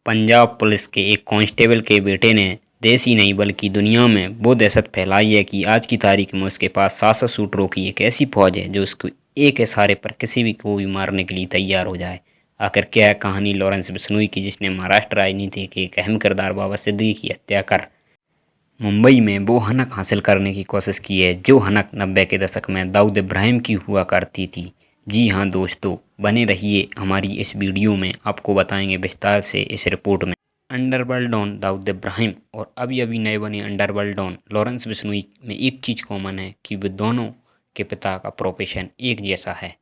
Punjab police के एक constable के बेटे ने देश ही नहीं बल्कि दुनिया में वो दहशत फैलाई है कि आज की तारीख में उसके पास 700 शूटरों की एक ऐसी फौज है जो उसको एक इशारे पर किसी भी को भी मारने के लिए तैयार हो जाए। आखिर क्या है कहानी लॉरेंस बिश्नोई की, जिसने महाराष्ट्र राजनीति के एक अहम किरदार बाबा सिद्दीकी की हत्या कर मुंबई में वो हनक हासिल करने की कोशिश की है जो हनक 90 के दशक में दाऊद इब्राहिम की हुआ करती थी। जी हाँ दोस्तों, बने रहिए हमारी इस वीडियो में, आपको बताएंगे विस्तार से इस रिपोर्ट में। अंडरवर्ल्ड डॉन दाऊद इब्राहिम और अभी अभी नए बने अंडरवर्ल्ड डॉन लॉरेंस बिश्नोई में एक चीज़ कॉमन है कि वे दोनों के पिता का प्रोफेशन एक जैसा है।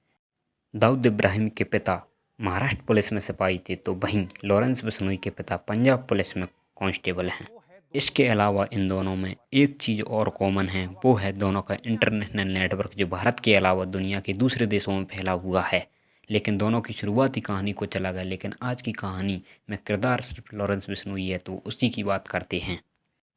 दाऊद इब्राहिम के पिता महाराष्ट्र पुलिस में सिपाही थे, तो वहीं लॉरेंस बिश्नोई के पिता पंजाब पुलिस में कांस्टेबल हैं। इसके अलावा इन दोनों में एक चीज़ और कॉमन है, वो है दोनों का इंटरनेशनल नेटवर्क, जो भारत के अलावा दुनिया के दूसरे देशों में फैला हुआ है। लेकिन दोनों की शुरुआती कहानी को चला गया, लेकिन आज की कहानी में किरदार सिर्फ लॉरेंस बिश्नोई है, तो उसी की बात करते हैं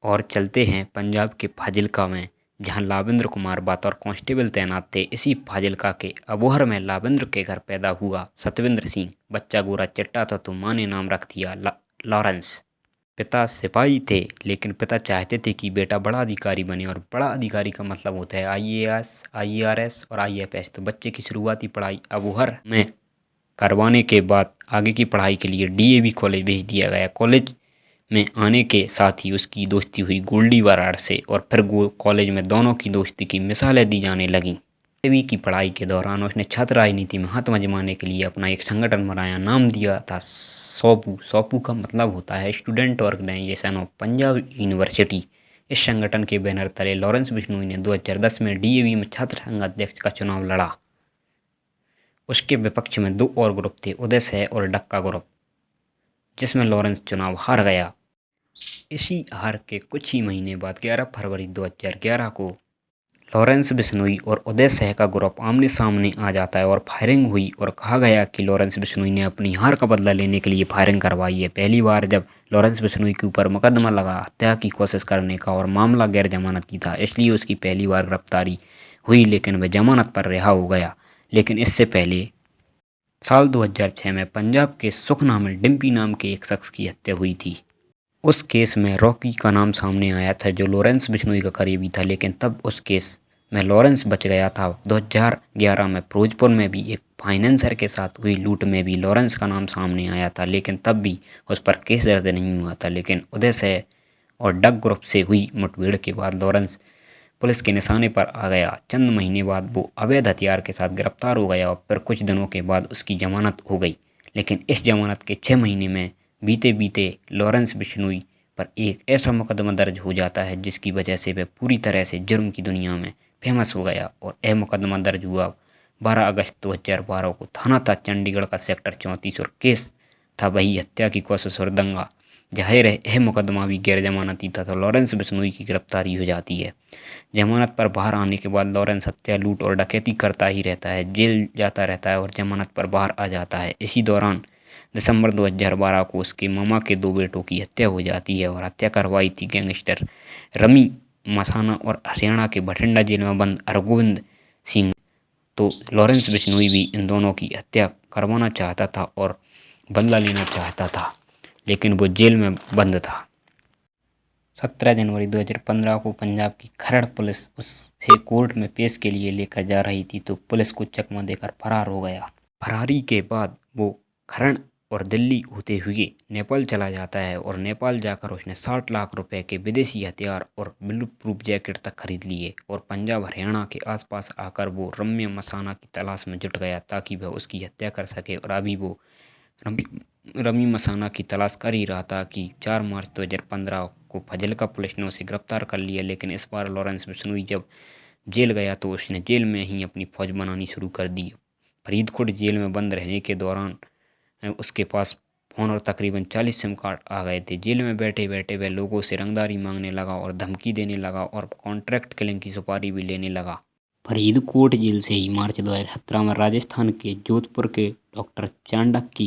और चलते हैं पंजाब के फाजिल्का में, जहां लावेंद्र कुमार बतौर कांस्टेबल तैनात थे। इसी फाजिल्का के अबोहर में लावेंद्र के घर पैदा हुआ सतविंद्र सिंह। बच्चा गोरा चिट्टा था तो माँ ने नाम रख दिया लॉरेंस। पिता सिपाही थे, लेकिन पिता चाहते थे कि बेटा बड़ा अधिकारी बने, और बड़ा अधिकारी का मतलब होता है IAS, IRS और IFS। तो बच्चे की शुरुआती पढ़ाई अबोहर में करवाने के बाद आगे की पढ़ाई के लिए DAV कॉलेज भेज दिया गया। कॉलेज में आने के साथ ही उसकी दोस्ती हुई गोल्डी बराड़ से, और फिर कॉलेज में दोनों की दोस्ती की मिसालें दी जाने लगीं। DAV की पढ़ाई के दौरान उसने छात्र राजनीति में हाथ आजमाने के लिए अपना एक संगठन बनाया, नाम दिया था सोपू। सोपू का मतलब होता है student organization of Punjab university. इस संगठन के बैनर तले लॉरेंस बिश्नोई ने 2010 में DAV में छात्र संघ अध्यक्ष का चुनाव लड़ा। उसके विपक्ष में दो और ग्रुप थे, उदय सह और डक्का ग्रुप, जिसमें लॉरेंस चुनाव हार गया। इसी हार के कुछ ही महीने बाद 11 फरवरी 2011 को लॉरेंस बिश्नोई और उदय सह का ग्रुप आमने सामने आ जाता है और फायरिंग हुई, और कहा गया कि लॉरेंस बिश्नोई ने अपनी हार का बदला लेने के लिए फायरिंग करवाई है। पहली बार जब लॉरेंस बिश्नोई के ऊपर मुकदमा लगा हत्या की कोशिश करने का, और मामला गैर जमानती था, इसलिए उसकी पहली बार गिरफ्तारी हुई, लेकिन वह जमानत पर रिहा हो गया। लेकिन इससे पहले साल 2006 में पंजाब के सुखना में डिम्पी नाम के एक शख्स की हत्या हुई थी। उस केस में रॉकी का नाम सामने आया था, जो लॉरेंस बिश्नोई का करीबी था, लेकिन तब उस केस में लॉरेंस बच गया था। 2011 में फिरोजपुर में भी एक फाइनेंसर के साथ हुई लूट में भी लॉरेंस का नाम सामने आया था, लेकिन तब भी उस पर केस दर्ज नहीं हुआ था। लेकिन उदय सह और डग ग्रुप से हुई मुठभेड़ के बाद लॉरेंस पुलिस के निशाने पर आ गया। चंद महीने बाद वो अवैध हथियार के साथ गिरफ्तार हो गया, और फिर कुछ दिनों के बाद उसकी जमानत हो गई। लेकिन इस जमानत के 6 महीने में बीते बीते लॉरेंस बिश्नोई पर एक ऐसा मुकदमा दर्ज हो जाता है जिसकी वजह से वह पूरी तरह से जुर्म की दुनिया में फेमस हो गया। और यह मुकदमा दर्ज हुआ 12 अगस्त 2012 को। थाना था चंडीगढ़ का सेक्टर 34, और केस था वही हत्या की कोशिश और दंगा। जाहिर है यह मुकदमा भी गैर जमानती था, तो लॉरेंस बिश्नोई की गिरफ्तारी हो जाती है। जमानत पर बाहर आने के बाद लॉरेंस हत्या, लूट और डकैती करता ही रहता है, जेल जाता रहता है और जमानत पर बाहर आ जाता है। इसी दौरान दिसंबर 2012 को उसके मामा के 2 बेटों की हत्या हो जाती है, और हत्या करवाई थी गैंगस्टर रमी मसाना और हरियाणा के भटिंडा जेल में बंद अरगोविंद सिंह। तो लॉरेंस बिश्नोई भी इन दोनों की हत्या करवाना चाहता था और बदला लेना चाहता था, लेकिन वो जेल में बंद था। 17 जनवरी 2015 को पंजाब की खरड़ पुलिस उसे कोर्ट में पेश के लिए लेकर जा रही थी, तो पुलिस को चकमा देकर फरार हो गया। फरारी के बाद वो खरड़ और दिल्ली होते हुए नेपाल चला जाता है, और नेपाल जाकर उसने 60 लाख रुपए के विदेशी हथियार और बुलेट प्रूफ जैकेट तक खरीद लिए, और पंजाब हरियाणा के आसपास आकर वो रम्य मसाना की तलाश में जुट गया ताकि वह उसकी हत्या कर सके। और अभी वो रमी मसाना की तलाश कर ही रहा था कि 4 मार्च 2015 को फाजिल्का पुलिस ने उसे गिरफ्तार कर लिया। लेकिन इस बार लॉरेंस बिश्नोई जब जेल गया तो उसने जेल में ही अपनी फौज बनानी शुरू कर दी। फरीदकोट जेल में बंद रहने के दौरान उसके पास फ़ोन और तकरीबन 40 सिम कार्ड आ गए थे। जेल में बैठे बैठे वह लोगों से रंगदारी मांगने लगा और धमकी देने लगा, और कॉन्ट्रैक्ट किलिंग की सुपारी भी लेने लगा। फरीदकोट जेल से ही मार्च 2017 में राजस्थान के जोधपुर के डॉक्टर चांडक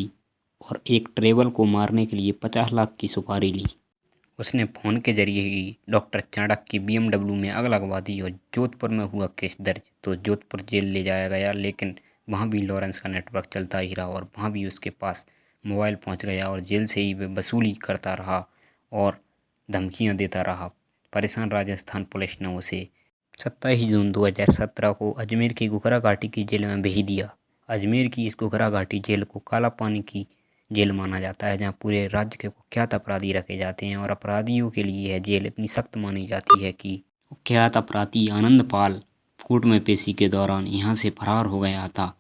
और एक ट्रेवल को मारने के लिए 50 लाख की सुपारी ली। उसने फ़ोन के जरिए ही डॉक्टर चाणक्य की BMW में आग लगवा दी, और जोधपुर में हुआ केस दर्ज, तो जोधपुर जेल ले जाया गया। लेकिन वहाँ भी लॉरेंस का नेटवर्क चलता ही रहा, और वहाँ भी उसके पास मोबाइल पहुंच गया और जेल से ही वह वसूली करता रहा और धमकियां देता रहा। परेशान राजस्थान पुलिस ने उसे 27 जून 2017 को अजमेर की घुघरा घाटी की जेल में भेज दिया। अजमेर की इस घुघरा घाटी जेल को काला पानी की जेल माना जाता है, जहां पूरे राज्य के कुख्यात अपराधी रखे जाते हैं और अपराधियों के लिए यह जेल इतनी सख्त मानी जाती है कि कुख्यात अपराधी आनंद पाल कोर्ट में पेशी के दौरान यहां से फरार हो गया था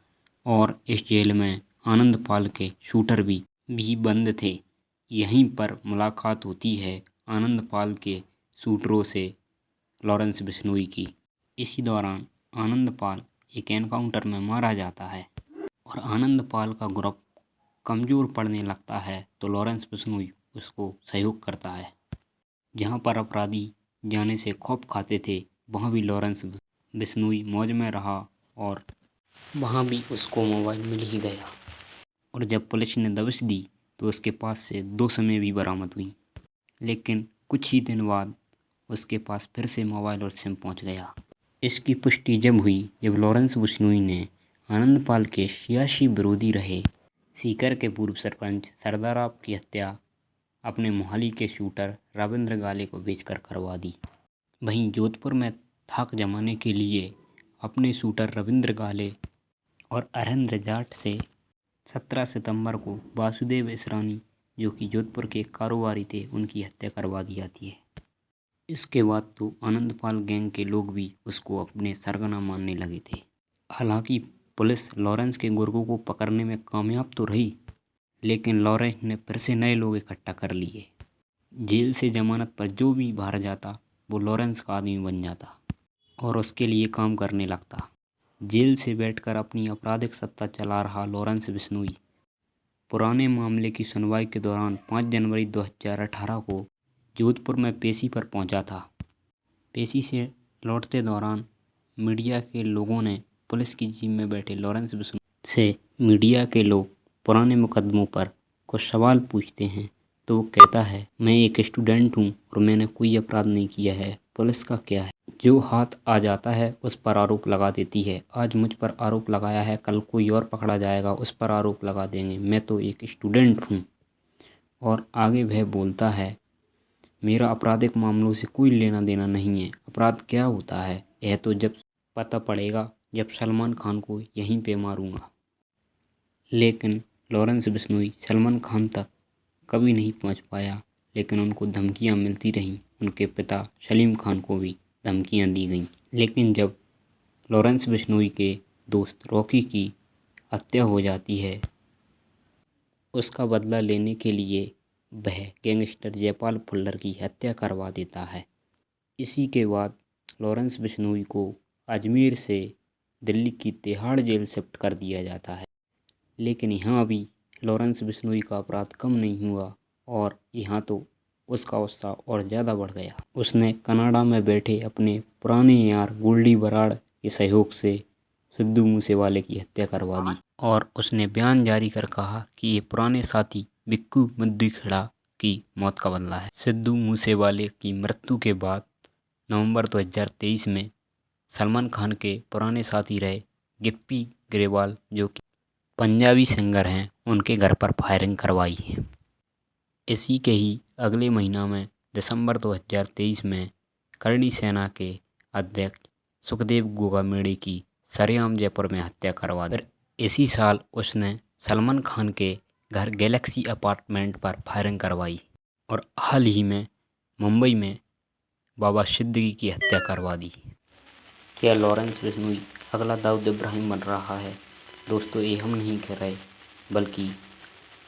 और इस जेल में आनंद पाल के शूटर भी बंद थे। यहीं पर मुलाकात होती है आनंद पाल के शूटरों से लॉरेंस बिश्नोई की। इसी दौरान आनंद पाल एक एनकाउंटर में मारा जाता है और आनंद पाल का ग्रुप कमज़ोर पड़ने लगता है तो लॉरेंस बिश्नोई उसको सहयोग करता है। जहां पर अपराधी जाने से खौफ खाते थे वहां भी लॉरेंस बिश्नोई मौज में रहा और वहां भी उसको मोबाइल मिल ही गया। और जब पुलिस ने दबिश दी तो उसके पास से 2 समय भी बरामद हुई, लेकिन कुछ ही दिन बाद उसके पास फिर से मोबाइल और सिम पहुंच गया। इसकी पुष्टि जब हुई जब लॉरेंस बिश्नोई ने आनंद पाल के सियासी विरोधी रहे सीकर के पूर्व सरपंच सरदार की हत्या अपने मोहाली के शूटर रविंद्र गाले को बेचकर करवा दी। वहीं जोधपुर में थाक जमाने के लिए अपने शूटर रविंद्र गाले और अरेंद्र जाट से 17 सितंबर को वासुदेव इसरानी, जो कि जोधपुर के कारोबारी थे, उनकी हत्या करवा दी जाती है। इसके बाद तो आनंदपाल गैंग के लोग भी उसको अपने सरगना मानने लगे थे। हालांकि पुलिस लॉरेंस के गुर्गों को पकड़ने में कामयाब तो रही, लेकिन लॉरेंस ने फिर से नए लोग इकट्ठा कर लिए। जेल से जमानत पर जो भी बाहर जाता वो लॉरेंस का आदमी बन जाता और उसके लिए काम करने लगता। जेल से बैठकर अपनी आपराधिक सत्ता चला रहा लॉरेंस बिश्नोई पुराने मामले की सुनवाई के दौरान 5 जनवरी 2018 को जोधपुर में पेशी पर पहुंचा था। पेशी से लौटते दौरान मीडिया के लोगों ने पुलिस की जीप में बैठे लॉरेंस बिश्नोई से मीडिया के लोग पुराने मुकदमों पर कुछ सवाल पूछते हैं तो वो कहता है, मैं एक स्टूडेंट हूँ और मैंने कोई अपराध नहीं किया है, पुलिस का क्या है। जो हाथ आ जाता है उस पर आरोप लगा देती है। आज मुझ पर आरोप लगाया है, कल कोई और पकड़ा जाएगा उस पर आरोप लगा देंगे, मैं तो एक स्टूडेंट हूँ। और आगे वह बोलता है, मेरा आपराधिक मामलों से कोई लेना देना नहीं है, अपराध क्या होता है यह तो जब पता पड़ेगा, जब सलमान खान को यहीं पे मारूंगा। लेकिन लॉरेंस बिश्नोई सलमान खान तक कभी नहीं पहुंच पाया, लेकिन उनको धमकियां मिलती रहीं। उनके पिता सलीम खान को भी धमकियां दी गईं। लेकिन जब लॉरेंस बिश्नोई के दोस्त रॉकी की हत्या हो जाती है, उसका बदला लेने के लिए वह गैंगस्टर जयपाल फुल्लर की हत्या करवा देता है। इसी के बाद लॉरेंस बिश्नोई को अजमेर से दिल्ली की तिहाड़ जेल शिफ्ट कर दिया जाता है। लेकिन यहाँ भी लॉरेंस बिश्नोई का अपराध कम नहीं हुआ और यहाँ तो उसका उत्साह और ज़्यादा बढ़ गया। उसने कनाडा में बैठे अपने पुराने यार गोल्डी बराड़ के सहयोग से सिद्धू मूसेवाले की हत्या करवा दी और उसने बयान जारी कर कहा कि ये पुराने साथी बिक्कू मुद्दीखेड़ा की मौत का बदला है। सिद्धू मूसेवाले की मृत्यु के बाद नवंबर 2023 में सलमान खान के पुराने साथी रहे गिप्पी ग्रेवाल, जो कि पंजाबी सिंगर हैं, उनके घर पर फायरिंग करवाई है। इसी के ही अगले महीना में दिसंबर 2023 में करणी सेना के अध्यक्ष सुखदेव गोगामेड़े की सरेआम जयपुर में हत्या करवा दी। इसी साल उसने सलमान खान के घर गैलेक्सी अपार्टमेंट पर फायरिंग करवाई और हाल ही में मुंबई में बाबा सिद्दीकी की हत्या करवा दी। क्या लॉरेंस बिश्नोई अगला दाऊद इब्राहिम बन रहा है? दोस्तों, ये हम नहीं कह रहे, बल्कि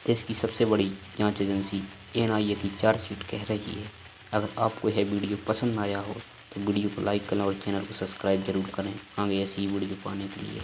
देश की सबसे बड़ी जांच एजेंसी NIA की चार्जशीट कह रही है। अगर आपको यह वीडियो पसंद आया हो तो वीडियो को लाइक करें और चैनल को सब्सक्राइब जरूर करें आगे ऐसी वीडियो पाने के लिए।